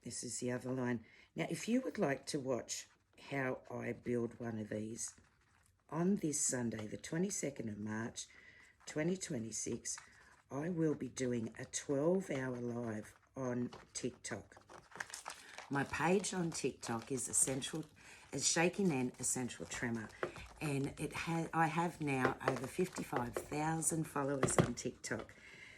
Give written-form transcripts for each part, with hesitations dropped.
This is the other line. Now, if you would like to watch how I build one of these, on this Sunday, the 22nd of March, 2026, I will be doing a 12-hour live on TikTok. My page on TikTok is Shaky Nan Essential Tremor, and I have now over 55,000 followers on TikTok.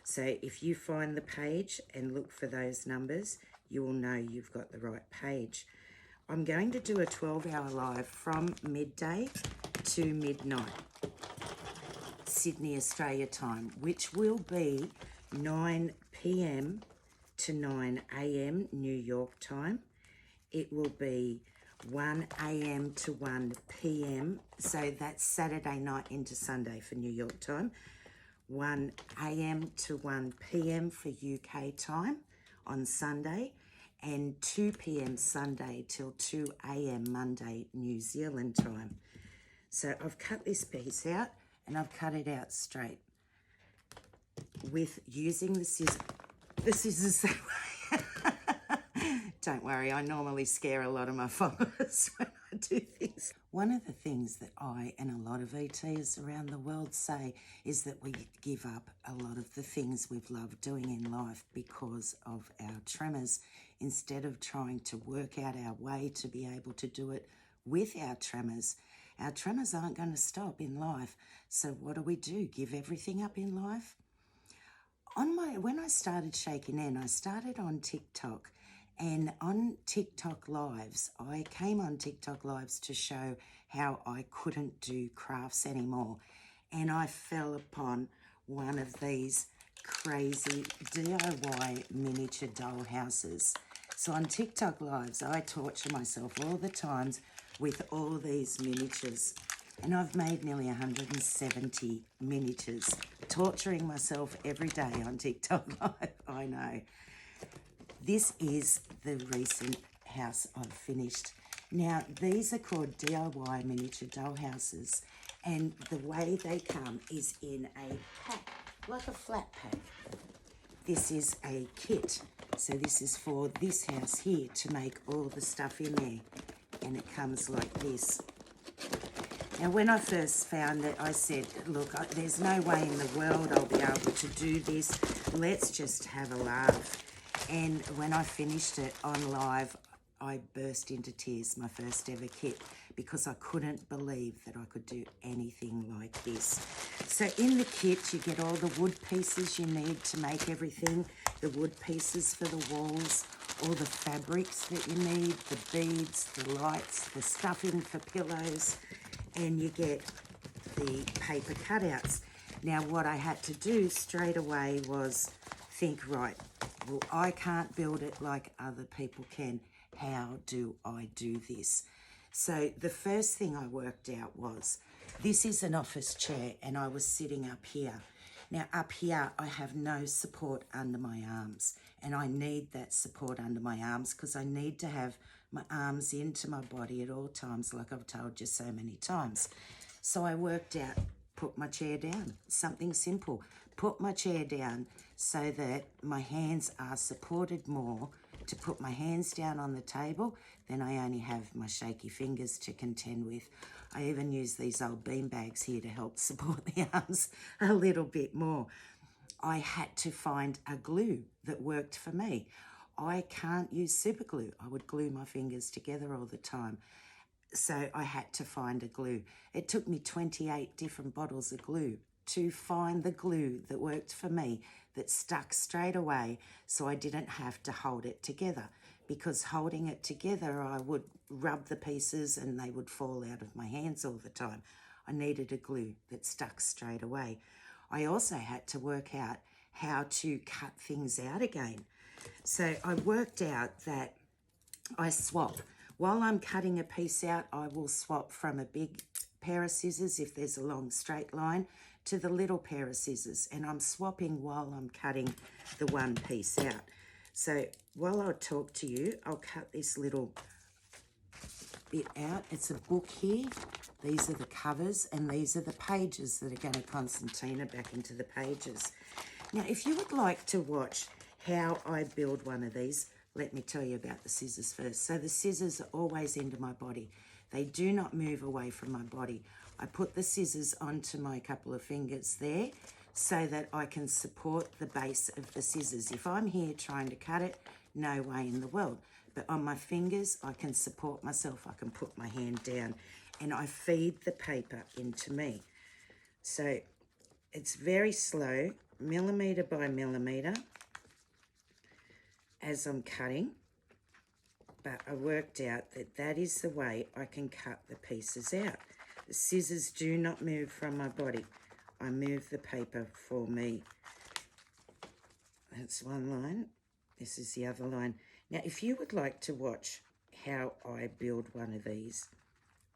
So if you find the page and look for those numbers, you will know you've got the right page. I'm going to do a 12-hour live from midday to midnight, Sydney, Australia time, which will be 9 p.m. to 9 a.m. New York time. It will be 1 a.m. to 1 p.m. So that's Saturday night into Sunday for New York time. 1 a.m. to 1 p.m. for UK time on Sunday, and 2 p.m. Sunday till 2 a.m. Monday New Zealand time. So I've cut this piece out and I've cut it out straight with using the scissors. The scissors Don't worry, I normally scare a lot of my followers when I do this. One of the things that I and a lot of ETs around the world say is that we give up a lot of the things we've loved doing in life because of our tremors, instead of trying to work out our way to be able to do it with our tremors. Our tremors aren't going to stop in life. So what do? Give everything up in life? When I started Shaky Nan, I started on TikTok. And on TikTok Lives, I came on TikTok Lives to show how I couldn't do crafts anymore. And I fell upon one of these crazy DIY miniature doll houses. So on TikTok Lives, I torture myself all the times with all these miniatures. And I've made nearly 170 miniatures, torturing myself every day on TikTok Live, I know. This is the recent house I've finished. Now, these are called DIY miniature doll houses, and the way they come is in a pack, like a flat pack. This is a kit. So this is for this house here to make all the stuff in there, and it comes like this. Now, when I first found it, I said, look, there's no way in the world I'll be able to do this. Let's just have a laugh. And when I finished it on live, I burst into tears, my first ever kit, because I couldn't believe that I could do anything like this. So in the kit, you get all the wood pieces you need to make everything, the wood pieces for the walls, all the fabrics that you need, the beads, the lights, the stuffing for pillows, and you get the paper cutouts. Now, what I had to do straight away was think, right, well, I can't build it like other people can. How do I do this? So the first thing I worked out was, this is an office chair and I was sitting up here. Now up here, I have no support under my arms, and I need that support under my arms because I need to have my arms into my body at all times, like I've told you so many times. So I worked out, put my chair down, something simple. Put my chair down so that my hands are supported more. To put my hands down on the table, then I only have my shaky fingers to contend with. I even use these old bean bags here to help support the arms a little bit more. I had to find a glue that worked for me. I can't use super glue. I would glue my fingers together all the time. So I had to find a glue. It took me 28 different bottles of glue to find the glue that worked for me, that stuck straight away, so I didn't have to hold it together, because holding it together, I would rub the pieces and they would fall out of my hands all the time. I needed a glue that stuck straight away. I also had to work out how to cut things out again. So I worked out that I swap. While I'm cutting a piece out, I will swap from a big pair of scissors, if there's a long straight line, to the little pair of scissors, and I'm swapping while I'm cutting the one piece out. So while I talk to you, I'll cut this little bit out. It's a book here. These are the covers, and these are the pages that are going to concertina back into the pages. Now, if you would like to watch how I build one of these, let me tell you about the scissors first. So the scissors are always into my body. They do not move away from my body. I put the scissors onto my couple of fingers there so that I can support the base of the scissors. If I'm here trying to cut it, no way in the world. But on my fingers, I can support myself. I can put my hand down and I feed the paper into me. So it's very slow, millimetre by millimetre as I'm cutting. But I worked out that that is the way I can cut the pieces out. The scissors do not move from my body. I move the paper for me. That's one line. This is the other line. Now, if you would like to watch how I build one of these,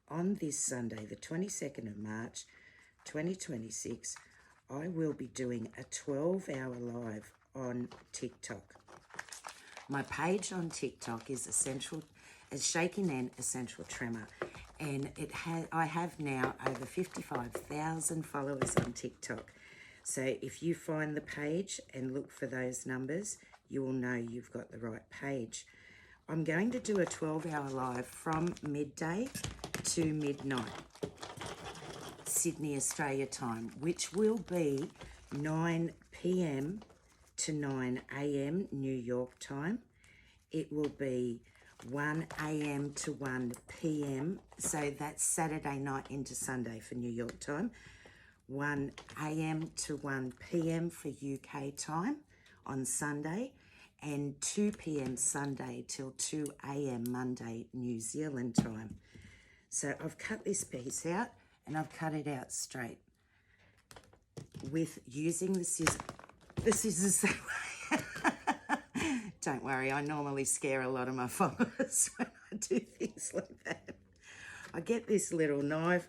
on this Sunday, the 22nd of March, 2026, I will be doing a 12-hour live on TikTok. My page on TikTok is Shaky Nan Essential Tremor, and I have now over 55,000 followers on TikTok. So if you find the page and look for those numbers, you will know you've got the right page. I'm going to do a 12-hour live from midday to midnight, Sydney, Australia time, which will be 9 p.m. to 9 a.m. New York time. It will be 1 a.m. to 1 p.m. So that's Saturday night into Sunday for New York time. 1 a.m. to 1 p.m. for UK time on Sunday, and 2 p.m. Sunday till 2 a.m. Monday New Zealand time. So I've cut this piece out and I've cut it out straight with using the scissors. The scissors that way. Don't worry, I normally scare a lot of my followers when I do things like that. I get this little knife,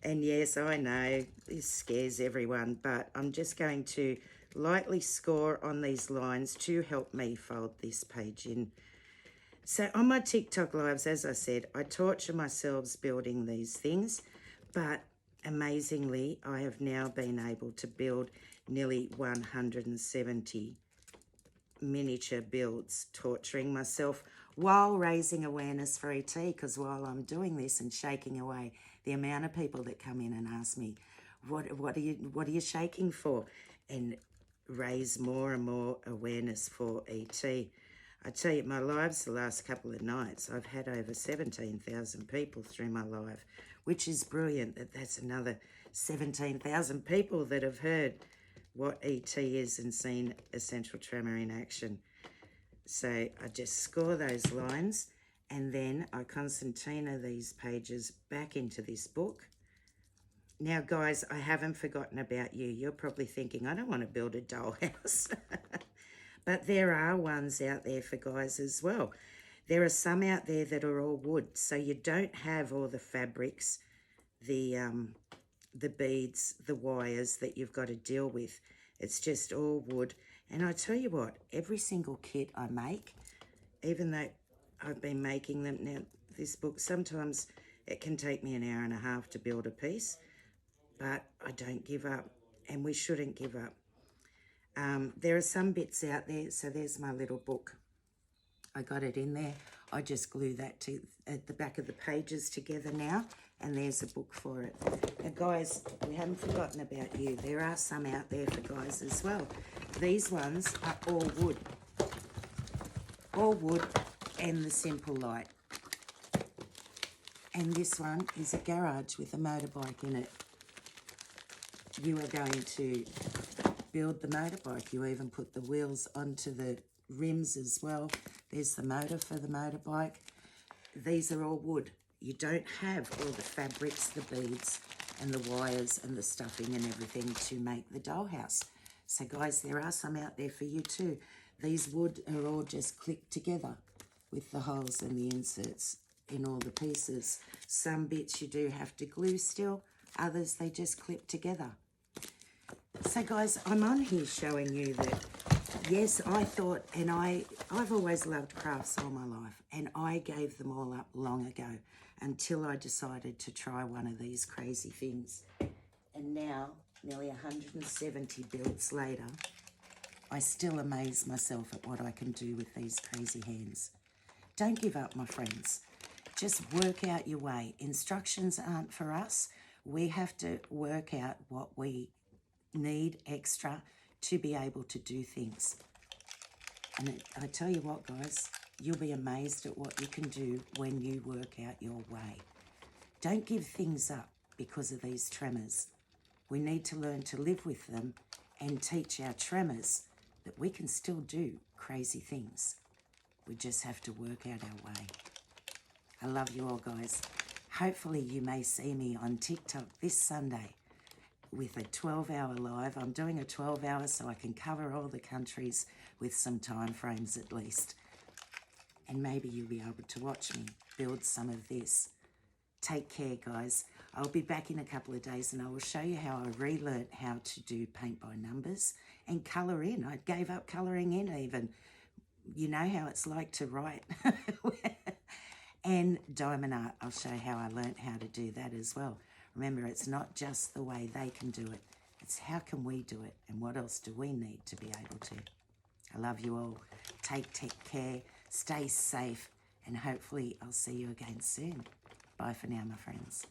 and yes, I know this scares everyone, but I'm just going to lightly score on these lines to help me fold this page in. So on my TikTok lives, as I said, I torture myself building these things, but amazingly, I have now been able to build nearly 170 miniature builds, torturing myself while raising awareness for ET, because while I'm doing this and shaking away, the amount of people that come in and ask me, what are you shaking for? And raise more and more awareness for ET. I tell you, my lives the last couple of nights, I've had over 17,000 people through my live, which is brilliant that that's another 17,000 people that have heard what ET is and seen essential tremor in action. So I just score those lines, and then I concertina these pages back into this book. Now, guys, I haven't forgotten about you. You're probably thinking, I don't want to build a dollhouse. But there are ones out there for guys as well. There are some out there that are all wood, so you don't have all the fabrics, the beads, the wires that you've got to deal with. It's just all wood. And I tell you what, every single kit I make, even though I've been making them now, this book, sometimes it can take me an hour and a half to build a piece, but I don't give up, and we shouldn't give up. There are some bits out there, so there's my little book. I got it in there. I just glue that at the back of the pages together now, and there's a book for it. Now, guys, we haven't forgotten about you. There are some out there for guys as well. These ones are all wood. All wood and the simple light. And this one is a garage with a motorbike in it. You are going to build the motorbike. You even put the wheels onto the rims as well. There's the motor for the motorbike. These are all wood. You don't have all the fabrics, the beads, and the wires and the stuffing and everything to make the dollhouse. So, guys, there are some out there for you too. These wood are all just clicked together with the holes and the inserts in all the pieces. Some bits you do have to glue still. Others, they just clip together. So, guys, I'm on here showing you that, yes, I thought, and I've always loved crafts all my life, and I gave them all up long ago until I decided to try one of these crazy things. And now, nearly 170 builds later, I still amaze myself at what I can do with these crazy hands. Don't give up, my friends. Just work out your way. Instructions aren't for us. We have to work out what we need extra to be able to do things. And I tell you what, guys, you'll be amazed at what you can do when you work out your way. Don't give things up because of these tremors. We need to learn to live with them and teach our tremors that we can still do crazy things. We just have to work out our way. I love you all, guys. Hopefully you may see me on TikTok this Sunday with a 12-hour live. I'm doing a 12-hour so I can cover all the countries with some time frames at least. And maybe you'll be able to watch me build some of this. Take care, guys. I'll be back in a couple of days and I will show you how I relearnt how to do paint by numbers and colour in. I gave up colouring in even. You know how it's like to write. And diamond art, I'll show how I learnt how to do that as well. Remember, it's not just the way they can do it. It's how can we do it and what else do we need to be able to. I love you all. Take care, stay safe, and hopefully I'll see you again soon. Bye for now, my friends.